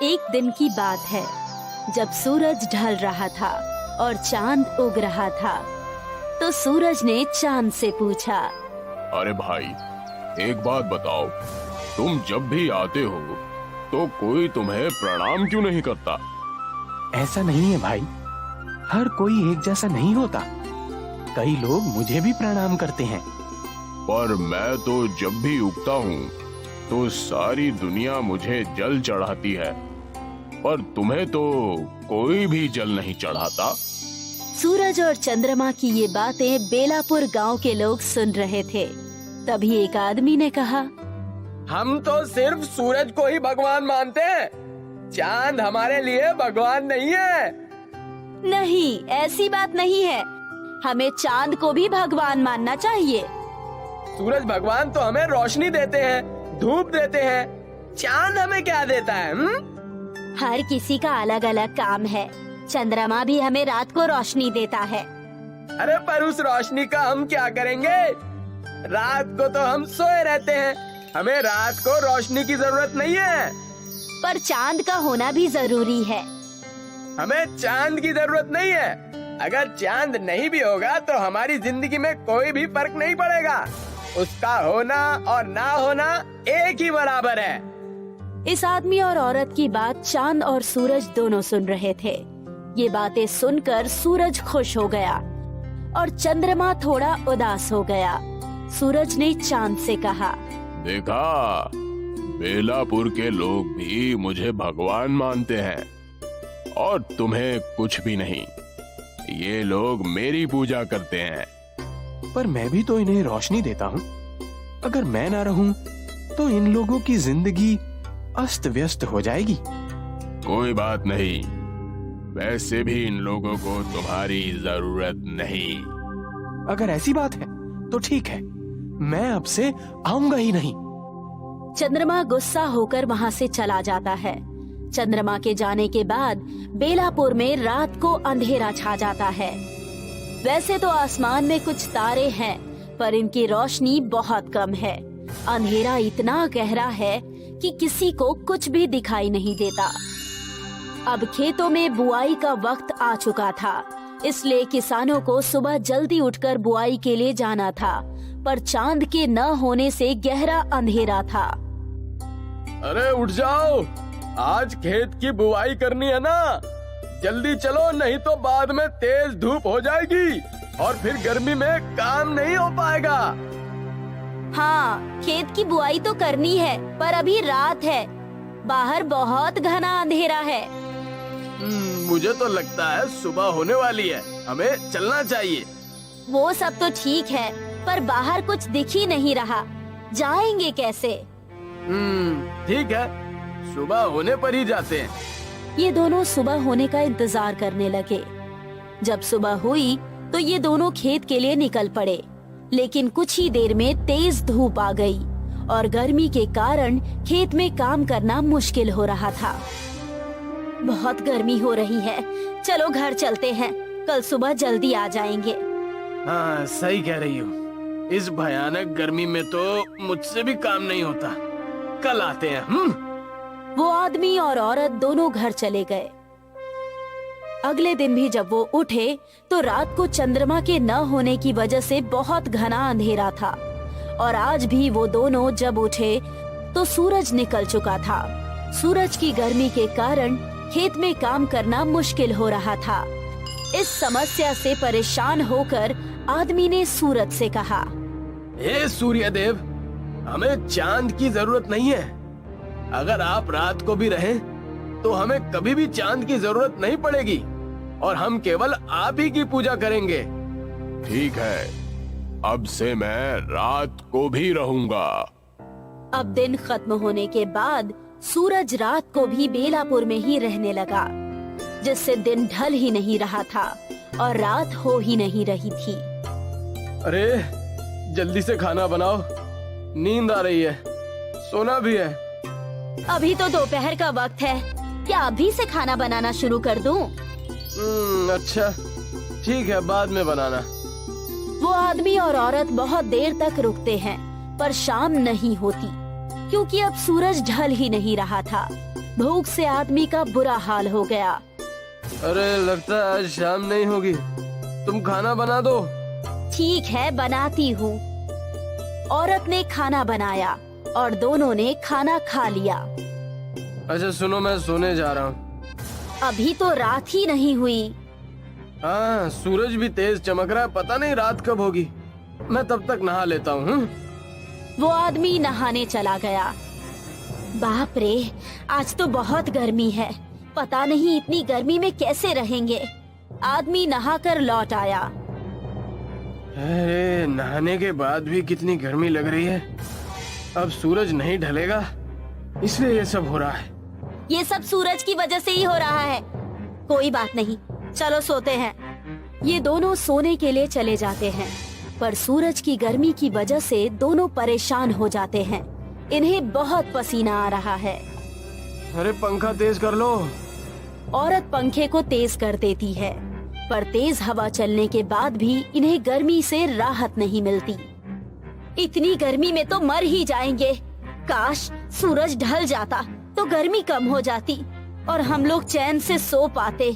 एक दिन की बात है, जब सूरज ढल रहा था और चांद उग रहा था, तो सूरज ने चांद से पूछा, अरे भाई, एक बात बताओ, तुम जब भी आते हो तो कोई तुम्हें प्रणाम क्यों नहीं करता? ऐसा नहीं है भाई, हर कोई एक जैसा नहीं होता। कई लोग मुझे भी प्रणाम करते हैं। पर मैं तो जब भी उगता हूँ तो सारी दुनिया मुझे जल चढ़ाती है, पर तुम्हें तो कोई भी जल नहीं चढ़ाता। सूरज और चंद्रमा की ये बातें बेलापुर गांव के लोग सुन रहे थे। तभी एक आदमी ने कहा, हम तो सिर्फ सूरज को ही भगवान मानते हैं, चांद हमारे लिए भगवान नहीं है। नहीं, ऐसी बात नहीं है, हमें चांद को भी भगवान मानना चाहिए। सूरज भगवान तो हमें रोशनी देते हैं, धूप देते हैं, चांद हमें क्या देता है? हर किसी का अलग अलग काम है। चंद्रमा भी हमें रात को रोशनी देता है। अरे पर उस रोशनी का हम क्या करेंगे? रात को तो हम सोए रहते हैं, हमें रात को रोशनी की जरूरत नहीं है। पर चांद का होना भी जरूरी है। हमें चांद की जरूरत नहीं है। अगर चांद नहीं भी होगा तो हमारी जिंदगी में कोई भी फर्क नहीं पड़ेगा। उसका होना और ना होना एक ही बराबर है। इस आदमी और औरत की बात चांद और सूरज दोनों सुन रहे थे। ये बातें सुनकर सूरज खुश हो गया और चंद्रमा थोड़ा उदास हो गया। सूरज ने चांद से कहा, देखा, बेलापुर के लोग भी मुझे भगवान मानते हैं और तुम्हें कुछ भी नहीं। ये लोग मेरी पूजा करते हैं। पर मैं भी तो इन्हें रोशनी देता हूँ। अगर मैं ना रहूं तो इन लोगों की जिंदगी अस्त व्यस्त हो जाएगी। कोई बात नहीं, वैसे भी इन लोगों को तुम्हारी जरूरत नहीं। अगर ऐसी बात है तो ठीक है, मैं अब से आऊंगा ही नहीं। चंद्रमा गुस्सा होकर वहाँ से चला जाता है। चंद्रमा के जाने के बाद बेलापुर में रात को अंधेरा छा जाता है। वैसे तो आसमान में कुछ तारे हैं, पर इनकी रोशनी बहुत कम है। अंधेरा इतना गहरा है कि किसी को कुछ भी दिखाई नहीं देता। अब खेतों में बुआई का वक्त आ चुका था, इसलिए किसानों को सुबह जल्दी उठकर बुआई के लिए जाना था, पर चांद के न होने से गहरा अंधेरा था। अरे उठ जाओ, आज खेत की बुआई करनी है ना, जल्दी चलो, नहीं तो बाद में तेज धूप हो जाएगी और फिर गर्मी में काम नहीं हो पाएगा। हाँ, खेत की बुआई तो करनी है, पर अभी रात है, बाहर बहुत घना अंधेरा है। मुझे तो लगता है सुबह होने वाली है, हमें चलना चाहिए। वो सब तो ठीक है, पर बाहर कुछ दिख ही नहीं रहा, जाएंगे कैसे? ठीक है, सुबह होने पर ही जाते हैं। ये दोनों सुबह होने का इंतजार करने लगे। जब सुबह हुई तो ये दोनों खेत के लिए निकल पड़े, लेकिन कुछ ही देर में तेज धूप आ गई और गर्मी के कारण खेत में काम करना मुश्किल हो रहा था। बहुत गर्मी हो रही है, चलो घर चलते हैं, कल सुबह जल्दी आ जाएंगे। हाँ, सही कह रही हो, इस भयानक गर्मी में तो मुझसे भी काम नहीं होता, कल आते हैं। वो आदमी और औरत दोनों घर चले गए। अगले दिन भी जब वो उठे तो रात को चंद्रमा के न होने की वजह से बहुत घना अंधेरा था, और आज भी वो दोनों जब उठे तो सूरज निकल चुका था। सूरज की गर्मी के कारण खेत में काम करना मुश्किल हो रहा था। इस समस्या से परेशान होकर आदमी ने सूरज से कहा, हे सूर्य देव, हमें चांद की जरूरत नहीं है। अगर आप रात को भी रहें तो हमें कभी भी चांद की जरूरत नहीं पड़ेगी और हम केवल आप ही की पूजा करेंगे। ठीक है, अब से मैं रात को भी रहूंगा। अब दिन खत्म होने के बाद सूरज रात को भी बेलापुर में ही रहने लगा, जिससे दिन ढल ही नहीं रहा था और रात हो ही नहीं रही थी। अरे जल्दी से खाना बनाओ, नींद आ रही है, सोना भी है। अभी तो दोपहर का वक्त है, क्या अभी से खाना बनाना शुरू कर दूं? अच्छा ठीक है, बाद में बनाना। वो आदमी और औरत बहुत देर तक रुकते हैं, पर शाम नहीं होती, क्योंकि अब सूरज ढल ही नहीं रहा था। भूख से आदमी का बुरा हाल हो गया। अरे लगता है आज शाम नहीं होगी, तुम खाना बना दो। ठीक है, बनाती हूँ। औरत ने खाना बनाया और दोनों ने खाना खा लिया। अच्छा सुनो, मैं सोने जा रहा हूँ। अभी तो रात ही नहीं हुई। हाँ, सूरज भी तेज चमक रहा है, पता नहीं रात कब होगी। मैं तब तक नहा लेता हूँ। वो आदमी नहाने चला गया। बाप रे, आज तो बहुत गर्मी है। पता नहीं इतनी गर्मी में कैसे रहेंगे। आदमी नहाकर लौट आया। अरे नहाने के बाद भी कितनी गर्मी लग रही है। अब सूरज नहीं ढलेगा, इसलिए ये सब हो रहा है। ये सब सूरज की वजह से ही हो रहा है। कोई बात नहीं, चलो सोते हैं। ये दोनों सोने के लिए चले जाते हैं, पर सूरज की गर्मी की वजह से दोनों परेशान हो जाते हैं। इन्हें बहुत पसीना आ रहा है। अरे पंखा तेज कर लो। औरत पंखे को तेज कर देती है, पर तेज हवा चलने के बाद भी इन्हें गर्मी से राहत नहीं मिलती। इतनी गर्मी में तो मर ही जाएंगे। काश सूरज ढल जाता तो गर्मी कम हो जाती और हम लोग चैन से सो पाते।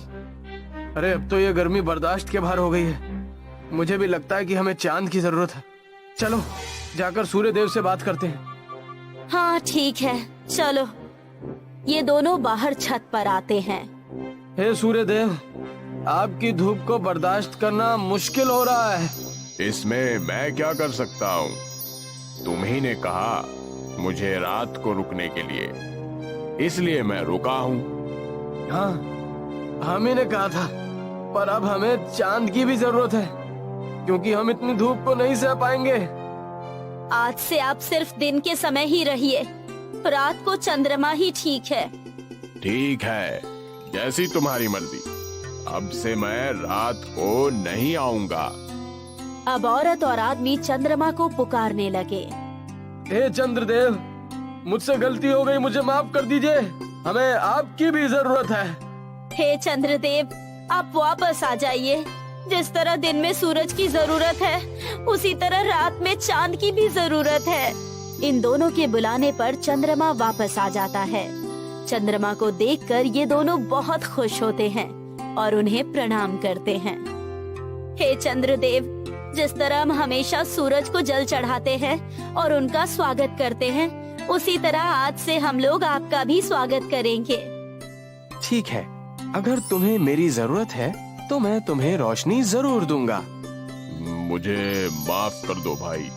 अरे अब तो ये गर्मी बर्दाश्त के बाहर हो गई है। मुझे भी लगता है कि हमें चांद की जरूरत है। चलो जाकर सूर्य देव से बात करते हैं। हाँ ठीक है, चलो। ये दोनों बाहर छत पर आते हैं। हे सूर्य देव, आपकी धूप को बर्दाश्त करना मुश्किल हो रहा है। इसमें मैं क्या कर सकता हूँ? तुम ही ने कहा मुझे रात को रुकने के लिए, इसलिए मैं रुका हूँ। हाँ, हम ही ने कहा था, पर अब हमें चांद की भी जरूरत है, क्योंकि हम इतनी धूप को नहीं सह पाएंगे। आज से आप सिर्फ दिन के समय ही रहिए, रात को चंद्रमा ही ठीक है। ठीक है, जैसी तुम्हारी मर्जी। अब से मैं रात को नहीं आऊंगा। अब औरत और आदमी चंद्रमा को पुकारने लगे। हे चंद्रदेव, मुझसे गलती हो गई, मुझे माफ कर दीजिए। हमें आपकी भी जरूरत है। हे चंद्रदेव, आप वापस आ जाइए। जिस तरह दिन में सूरज की जरूरत है, उसी तरह रात में चांद की भी जरूरत है। इन दोनों के बुलाने पर चंद्रमा वापस आ जाता है। चंद्रमा को देखकर ये दोनों बहुत खुश होते हैं और उन्हें प्रणाम करते हैं। हे चंद्रदेव, जिस तरह हम हमेशा सूरज को जल चढ़ाते हैं और उनका स्वागत करते हैं, उसी तरह आज से हम लोग आपका भी स्वागत करेंगे। ठीक है, अगर तुम्हें मेरी जरूरत है तो मैं तुम्हें रोशनी जरूर दूंगा। मुझे माफ कर दो भाई,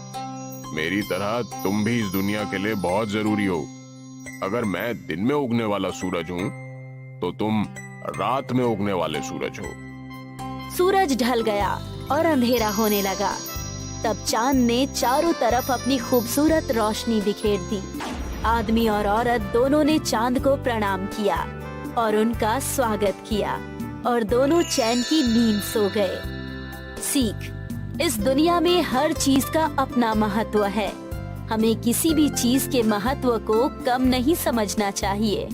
मेरी तरह तुम भी इस दुनिया के लिए बहुत जरूरी हो। अगर मैं दिन में उगने वाला सूरज हूँ, तो तुम रात में उगने वाले सूरज हो। सूरज ढल गया और अंधेरा होने लगा। तब चांद ने चारों तरफ अपनी खूबसूरत रोशनी बिखेर दी। आदमी और औरत दोनों ने चांद को प्रणाम किया और उनका स्वागत किया और दोनों चैन की नींद सो गए। सीख, इस दुनिया में हर चीज का अपना महत्व है। हमें किसी भी चीज के महत्व को कम नहीं समझना चाहिए।